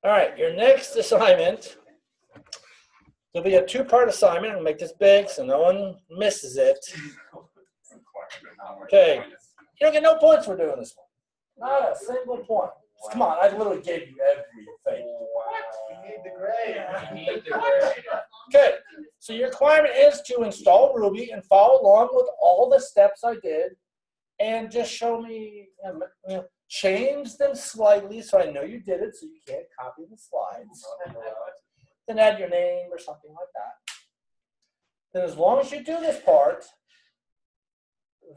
All right, your next assignment, there'll be a two-part assignment. I'll make this big so no one misses it. Okay, you don't get no points for doing this one. Not a single point. Come on, I literally gave you everything. You need the grade. You need the grade. Okay, so your requirement is to install Ruby and follow along with all the steps I did and just show me, change them slightly so I know you did it so you can't copy the slides. Then add your name or something like that. Then as long as you do this part,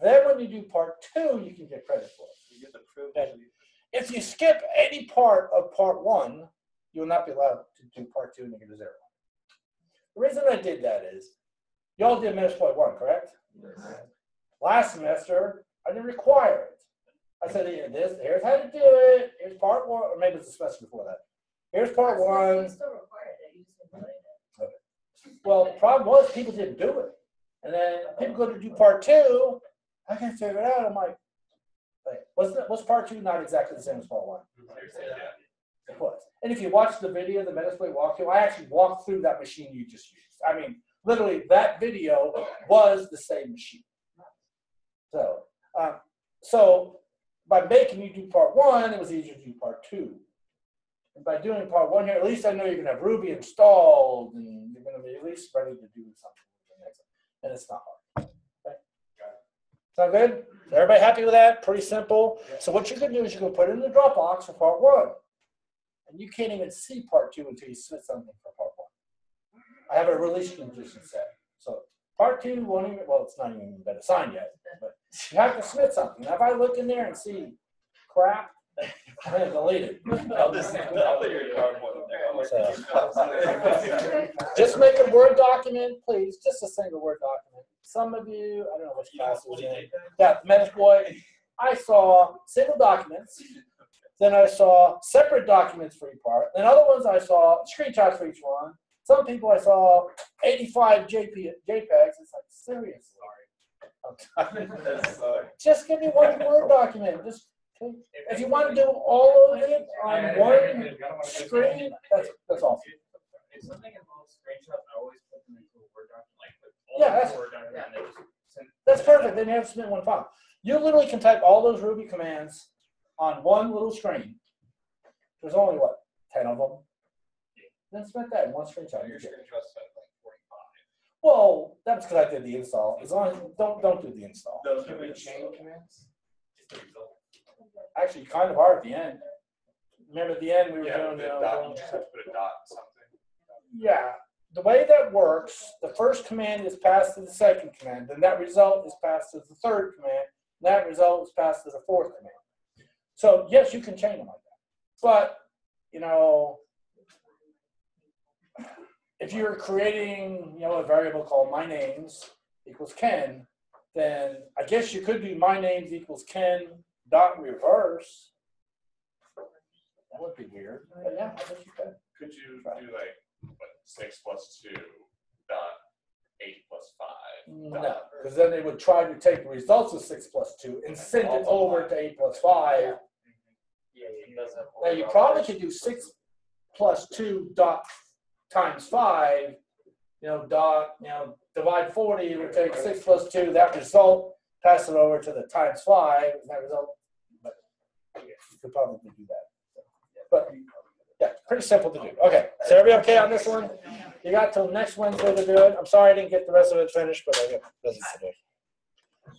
then when you do part 2, you can get credit for it. You get the proof. Okay. If you skip any part of part 1, you will not be allowed to do part 2 and you get a 0. The reason I did that is, y'all did Ministry 1, correct? Yes. Last semester, I didn't require it. I said, here's how to do it. Here's part 1, or maybe it's the semester before that. Here's part 1. You still require it. You just didn't put it in. Well, the problem was people didn't do it. And then people go to do part 2. I can't figure it out. I'm like, was part 2 not exactly the same as part 1? It was. And if you watch the video, the Metasplay walkthrough, I actually walked through that machine you just used. I mean, literally, that video was the same machine. So by making you do part 1, it was easier to do part 2. And by doing part 1 here, at least I know you're going to have Ruby installed, and you're going to be at least ready to do something with the next one. And it's not hard. Okay? Sound good? Is everybody happy with that? Pretty simple. So what you're going to do is you're going to put it in the Dropbox for part 1. And you can't even see part 2 until you submit something for part 1. I have a release condition set. So part 2 won't even, well, it's not even been assigned yet, but you have to submit something. Now, if I look in there and see crap, I'm going to delete it. Just make a Word document, please. Just a single Word document. Some of you, I don't know which class it was in. Yeah, Metasploit. I saw single documents. Then I saw separate documents for each part. Then other ones I saw screenshots for each one. Some people I saw 85 JPEGs. It's like, seriously. Just give me one Word document. Just if you want to do all of it on one screen, that's awesome. If something involves screenshots, I always put them into a Word document. Like put all Yeah, the Word document and they just send. That's perfect. Then you have to submit one file. You literally can type all those Ruby commands on one little screen. There's only what, 10 of them? Then submit that in one screenshot. Your screenshots said like 45. Well, that's because I did the install. As long as don't do the install. Those can be chain commands. Just the result. Actually, you kind of are at the end. Remember at the end we were doing the dot. You just have to put a dot in something. Yeah. The way that works, the first command is passed to the second command, then that result is passed to the third command, and that result is passed to the fourth command. So yes, you can chain them like that. But, if you're creating, a variable called my names equals Ken, then I guess you could do my names equals Ken dot reverse. That would be weird. But yeah, I guess you could. Could you do like what, 6 + 2 dot 8 + 5? No, because then they would try to take the results of 6 + 2 and send it over to 8 + 5. Yeah, it doesn't. Now you probably could do 6 + 2 dot times 5, divide 40, it would take 6 + 2, that result, pass it over to the times 5, and that result, but you could probably do that. But yeah, pretty simple to do. Okay, so everybody okay on this one? You got till next Wednesday to do it. I'm sorry I didn't get the rest of it finished, but I got business to do.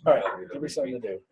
All right, give me something to do.